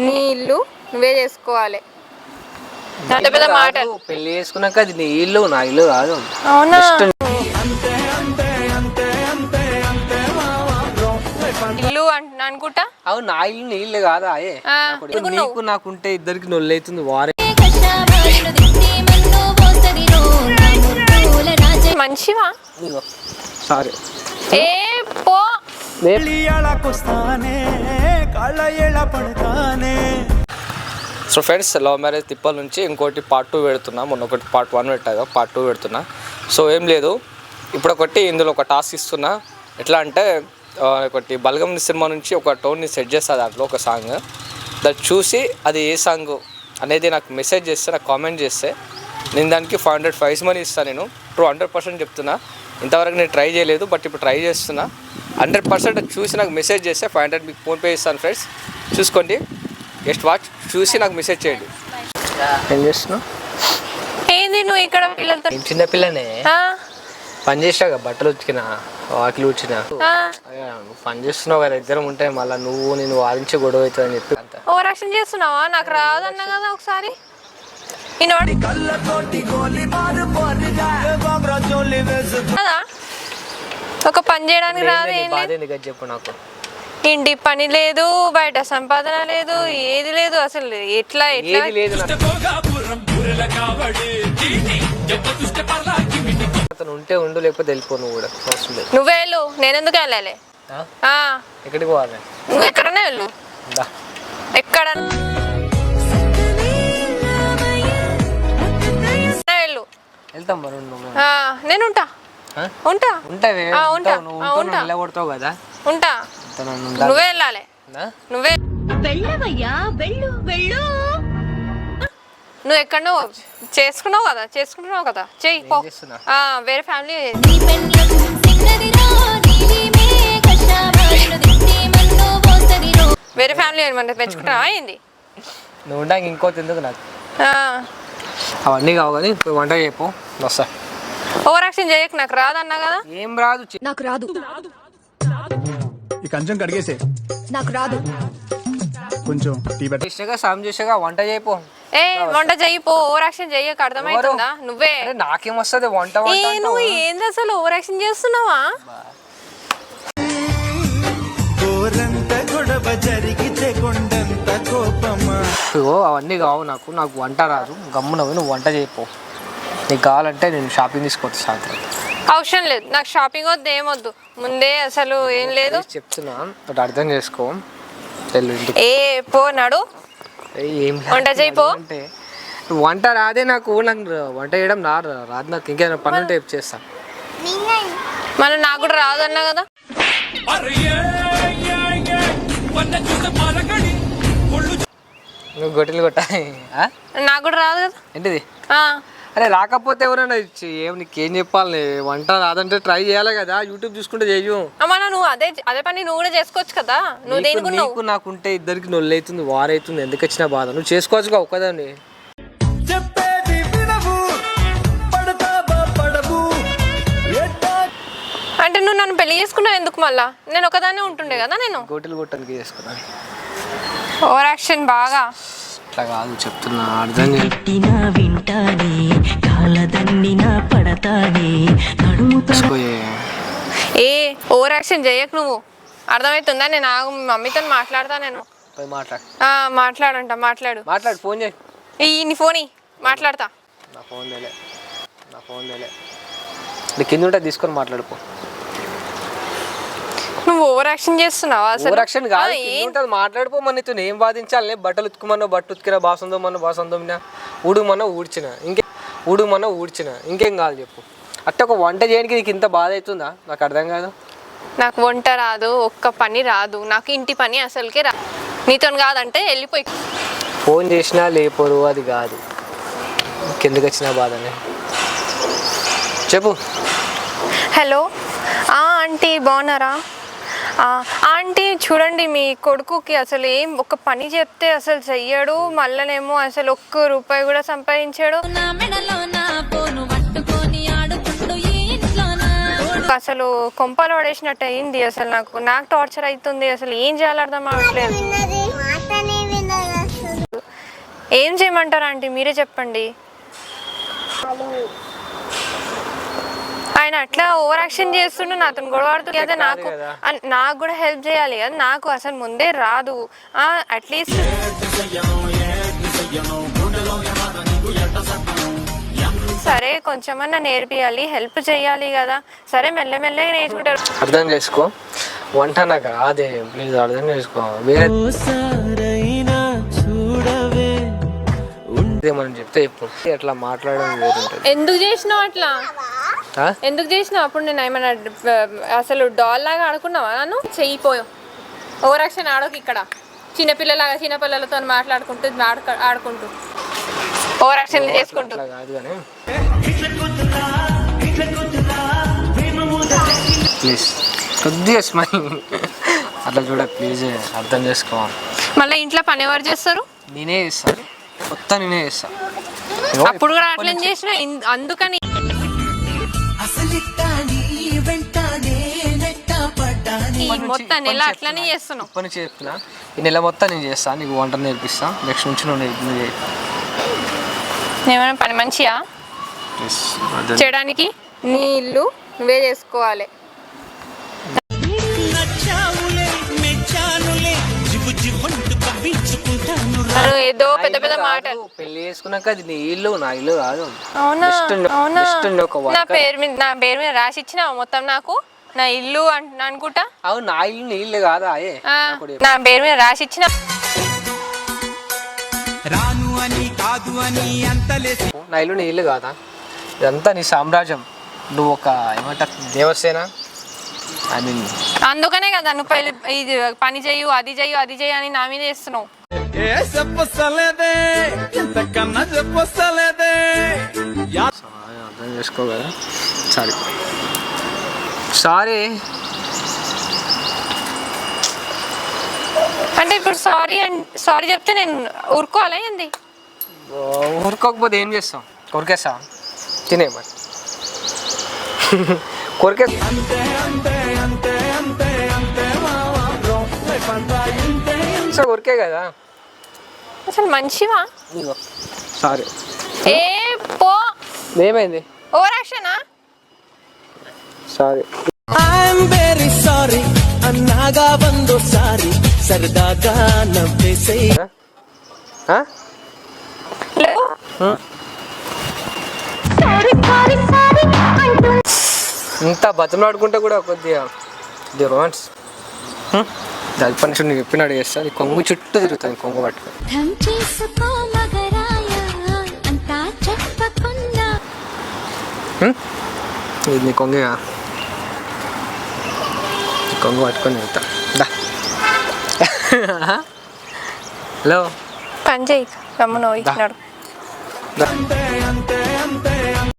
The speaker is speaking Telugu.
నీ ఇల్లు నువ్వే చేసుకోవాలి. పెద్ద మాట. పెళ్లి చేసుకున్నాక అది నీ ఇల్లు నా ఇల్లు కాదు. అవునా? ఇల్లు అనుకుంటా. అవును నా ఇల్లు నీ ఇల్లు కాదా? నీకు నాకుంటే ఇద్దరికి నొల్లైతుంది వారే. మంచివా? సారీ ఏ పో. సో ఫ్రెండ్స్, లవ్ మ్యారేజ్ తిప్పల నుంచి ఇంకోటి పార్ట్ 2 పెడుతున్నా. మొన్న ఒకటి పార్ట్ 1 పెట్టాగా, పార్ట్ 2 పెడుతున్నా. సో ఏం లేదు, ఇప్పుడు ఒకటి ఇందులో ఒక టాస్క్ ఇస్తున్నా. ఎట్లా అంటే ఒకటి బలగం సినిమా నుంచి ఒక టోన్ని సెట్ చేస్తా, దాంట్లో ఒక సాంగ్ దాన్ని చూసి అది ఏ సాంగ్ అనేది నాకు మెసేజ్ చేస్తే, నాకు కామెంట్ చేస్తే నేను దానికి 500 ప్రైజ్ మనీ ఇస్తాను. నేను 100% చెప్తున్నా. ఇంతవరకు నేను ట్రై చేయలేదు, బట్ ఇప్పుడు ట్రై చేస్తున్నా. 100% చూసి నాకు మెసేజ్ చేస్తే 500 మీకు ఫోన్పే ఇస్తాను ఫ్రెండ్స్. చూసుకోండి, జస్ట్ వాచ్, చూసి నాకు మెసేజ్ చేయండి. ఏం చేస్తున్నావు? ఏంది నువ్వు ఇక్కడ పిల్లలతో? చిన్న పిల్లనే పని చేసావు, బట్టలు ఉతికిన, వాకిలు ఉడిచిన. పని చేస్తున్నావు కదా, ఇద్దరం ఉంటే మళ్ళీ నువ్వు నేను వారించి గొడవ అవుతుందని చెప్పి అంత ఓవర్ యాక్షన్ చేస్తున్నావా? నాకు రాదన్నా కదా ఒకసారి. ఒక పని చేయడానికి రాదు. చెప్పు నాకు. ఇంటి పని లేదు, బయట సంపాదన లేదు, ఏది లేదు అసలు. ఎట్లా ఎట్లా లేదు. అతను ఉంటే ఉండు, లేకపోతే వెళ్ళిపో. నువ్వు కూడా అవసరం లేదు. నువ్వే వెళ్ళు, నేనెందుకు వెళ్ళాలి? ఎక్కడికి పోవాలి? నువ్వు ఎక్కడనే వెళ్ళు. ఎక్కడ వెళ్ళు. వెళ్తాం మరి. నేను ఉంటా. ఉంటా కొడతావు కదా. ఉంటా. నువ్వే వెళ్ళాలి. నువ్వే నువ్వు ఎక్కడో చేసుకున్నావు కదా చెయ్యి. వేరే ఫ్యామిలీ ఏమన్నా పెంచుకుంటావా ఏంది? నువ్వు ఉండగా ఇంకోటి ఎందుకు నాకు? అవన్నీ కావు కానీ వంట చెప్పు, వస్తా. ఓవర్ యాక్షన్ చేయకు. నాకు రాదన్నా కదా. ఏం రాదు? నాకు రాదు. ఈ కంచం కడిగేసే. నాకు రాదు. కొంచెం సాయం చేసాగా వంట చేయపో. వంట చెయ్యిపో. ఓవర్ యాక్షన్ చెయ్యక, అర్థమవుతుందా? నువ్వే. నాకేం వస్తుంది వంట? నువ్వు ఏంది అసలు ఓవర్ యాక్షన్ చేస్తున్నావా? అవన్నీ కావు నాకు. నాకు వంట రాదు. గమ్మునవి నువ్వు వంట చేయపో. నీకు కావాలంటే నేను షాపింగ్ తీసుకొస్తా సాయంత్రం. అవసరం లేదు నాకు షాపింగ్ వద్దు, ఏమొద్దు. ముందే అసలు ఏం లేదు చెప్తున్నా, అర్థం చేసుకో. పోనాడు వంట చేయిపో. అంటే వంట రాదే నాకు. వంట చేయడం రాదు నాకు. ఇంకేమైనా పని ఉంటే చేస్తా. మళ్ళీ నాకు కూడా రాదు అన్నా కదా. నువ్వు గొట్టెలు కొట్టా. నాకు కూడా రాదు కదా. ఏంటిది? అరే రాకపోతే ఎవరైనా నీకేం చెప్పాలి? వంట రాదంటే ట్రై చేయాలి కదా. యూట్యూబ్ చూసుకుంటే చెయ్యు. నువ్వు అదే పని నువ్వు కూడా చేసుకోవచ్చు కదా. నీకు నాకుంటే ఇద్దరికి నొల్లైతుంది, వారైతుంది. ఎందుకు వచ్చినా బాధ? నువ్వు చేసుకోవచ్చుగా ఒక్కదాన్ని. అంటే నువ్వు నన్ను పెళ్లి చేసుకున్నావు ఎందుకు? మళ్ళా నేను ఒకదాన్నే ఉంటుండే కదా. నేను గోటలు కొట్టడానికి చేసుకున్నాను. ఓవర్ యాక్షన్ బాగా. అట్లా కాదు చెప్తున్నా, అర్థం ఓవర్ యాక్షన్ చేయకు నువ్వు. అర్థమవుతుందా? నేను మమ్మీతో మాట్లాడతా. నేను మాట్లాడు. ఫోన్ చేయి. నీ ఫోన్ మాట్లాడతా. నా ఫోన్ కింద ఉంటే తీసుకొని మాట్లాడుకో. నువ్వు ఓవర్ యాక్షన్ చేస్తున్నావా? ఓవర్ యాక్షన్ కాదు, మాట్లాడుకో. మన నీతో ఏం వాదించాలి? బట్టలు ఉతుకుమన్నా బట్ట ఉతికినా, బాసందోమినా, ఊడుమన్నా ఊడ్చిన, ఇంకేం కాదు చెప్పు. అట్ట ఒక వంట చేయడానికి నీకు ఇంత బాధ అవుతుందా? నాకు అర్థం కాదు. నాకు వంట రాదు, ఒక్క పని రాదు. నాకు ఇంటి పని అసలుకే రాదు. నీతో కాదంటే వెళ్ళిపోయి. ఫోన్ చేసినా లేపోరు, అది కాదు. కిందకి వచ్చిన బాధనే చెప్పు. హలో ఆంటీ, బాగున్నారా? ఆంటీ చూడండి, మీ కొడుకుకి అసలు ఒక పని చెప్తే అసలు చెయ్యడు. మళ్ళనేమో అసలు ఒక్క రూపాయి కూడా సంపాదించాడు. అసలు కొంపలు పడేసినట్టు అయింది. అసలు నాకు టార్చర్ అవుతుంది. అసలు ఏం చేయాలో అర్థం అవ్వట్లేదు. ఏం చేయమంటారా ఆంటీ మీరే చెప్పండి. ఆయన అట్లా ఓవర్ యాక్షన్ చేస్తుండే నాతో గొడవ ఆడుతుంది కదా, నాకు కూడా హెల్ప్ చేయాలి కదా, నాకు అసలు ముందే రాదు. అట్లీస్ట్ సరే కొంచెమన్నా నేర్పియాలి, హెల్ప్ చేయాలి కదా. సరే మెల్లమెల్లగా నేర్చుకుంటారు. అర్థం చేసుకో, వంట నాకు రాదే, ప్లీజ్ అర్థం చేసుకో. వేరే మనం చెప్తే ఇప్పుడు అట్లా మాట్లాడడం వేరుంటుంది. ఎందుకు చేసినావు అట్లా, ఎందుకు చేసినావు? అప్పుడు నేను ఏమన్నా అసలు డాల్ లాగా ఆడుకున్నావా? నన్ను చెయ్యిపోయావు. ఓవర్ యాక్షన్ ఆడోకి ఇక్కడ చిన్నపిల్లలతో మాట్లాడుకుంటూ ఆడుకుంటూ ఓవర్ యాక్షన్ చేసుకుంటూ కాదు కానీ ప్లీజ్ కొద్దిగా స్మైల్ అట్లా చూడ, ప్లీజ్ అర్థం చేసుకోవాలి. మళ్ళీ ఇంట్లో పని ఎవరు చేస్తారు? నేనే చేస్తాను, మొత్తం నేనే చేస్తాను. అప్పుడు కూడా అట్లా చేసిన, అందుకని మొత్తం నెల అట్లనే చేస్తున్నావు. ఇప్పటి నుంచి చెప్తున్నా, ఈ నెల మొత్తం నేను చేస్తాను, నీకు వంట నేర్పిస్తాను. నెక్స్ట్ నుంచి నువ్వు ఏమైనా పని మంచిగా చేయడానికి నీ ఇల్లు నువ్వే చేసుకోవాలి. ఏదో పెద్ద పెద్ద మాటలు. పెళ్లి చేసుకున్నాక అది నీ ఇల్లు, నా ఇల్లు కాదు. అవునా? నా పేరు మీద రాసి ఇచ్చినావు మొత్తం నాకు, నా ఇల్లు అనుకుంటా. అవును, నా ఇల్లు నీ ఇల్లు కాదా? నా పేరు మీద రాసి ఇచ్చిన నా ఇల్లు నీ ఇల్లు కాదా? ఇదంతా నీ సామ్రాజ్యం. నువ్వు ఒక ఏమంటారు దేవసేన. ఐ మీన్ అందుకనే కదా నువ్వు ఇది పని చెయ్యు అది చెయ్యు అని నా మీద చేస్తున్నావు. అర్థం చేసుకో కదా. సారీ అంటే ఇప్పుడు సారీ చెప్తే నేను ఊరుకోవాలా ఏంది? ఊరుకోకపోతే ఏం చేస్తాం? కొరికేస్తా, తినే మరి కొరికేస్తా. కొరికే కదా. అసలు మంచివా? సారీ. ఏ పో, ఏమైంది? ఓవర్ యాక్షనా? సారీ. ఐఎమ్ వెరీ సారీ అన్నాగా బందో సారీ సరదాగా నవ్వేసే. ఇంత బతిమలాడుకుంటే కూడా కొద్దిగా రొమాన్స్. పని చెప్పినాడు చేస్తా, కొంగు చుట్టూ తిరుగుతాను, కొంగు పట్టుకొని. ఇది నీ కొంగగా, కొంగు పట్టుకొని వెళ్తా. హలో పని చేయి, రమ్ము నవ్వు ఇచ్చినాడు.